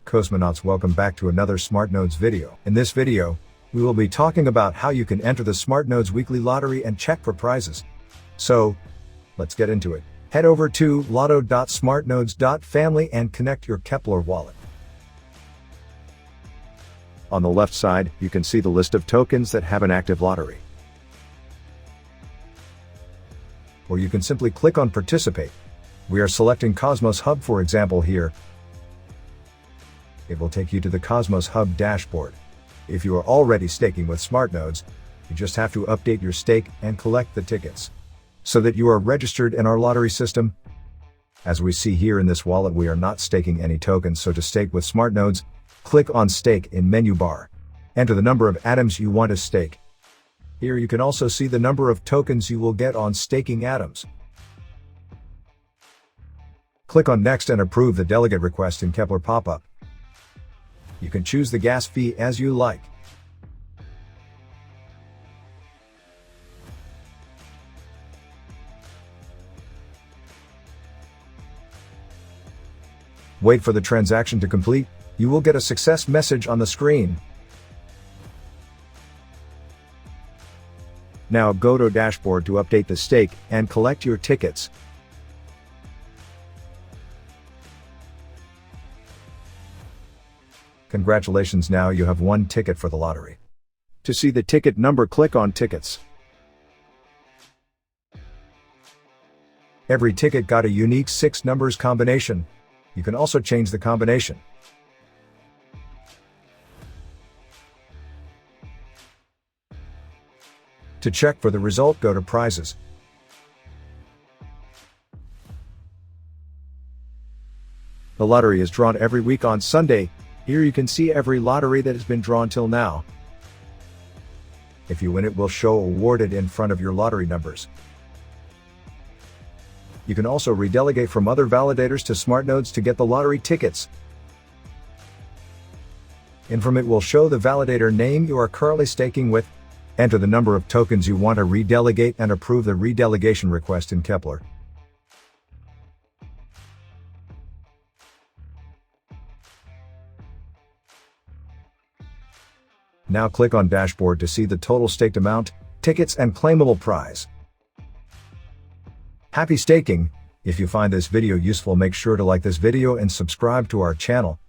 Cosmonauts, welcome back to another Smartnodes video. In this video, we will be talking about how you can enter the Smartnodes Weekly Lottery and check for prizes. So, let's get into it. Head over to lotto.smartnodes.family and connect your Keplr wallet. On the left side, you can see the list of tokens that have an active lottery. Or you can simply click on Participate. We are selecting Cosmos Hub for example here. It will take you to the Cosmos Hub dashboard. If you are already staking with Smartnodes, you just have to update your stake and collect the tickets, so that you are registered in our lottery system. As we see here in this wallet, we are not staking any tokens, so to stake with Smartnodes, click on Stake in menu bar. Enter the number of atoms you want to stake. Here you can also see the number of tokens you will get on staking atoms. Click on Next and approve the delegate request in Keplr pop-up. You can choose the gas fee as you like. Wait for the transaction to complete. You will get a success message on the screen. Now go to dashboard to update the stake and collect your tickets. Congratulations, now you have one ticket for the lottery. To see the ticket number, click on Tickets. Every ticket got a unique 6 numbers combination. You can also change the combination. To check for the result, go to Prizes. The lottery is drawn every week on Sunday. Here you can see every lottery that has been drawn till now. If you win, it will show awarded in front of your lottery numbers. You can also redelegate from other validators to Smartnodes to get the lottery tickets. In from it will show the validator name you are currently staking with. Enter the number of tokens you want to redelegate and approve the redelegation request in Keplr. Now click on Dashboard to see the total staked amount, tickets and claimable prize. Happy staking! If you find this video useful, make sure to like this video and subscribe to our channel.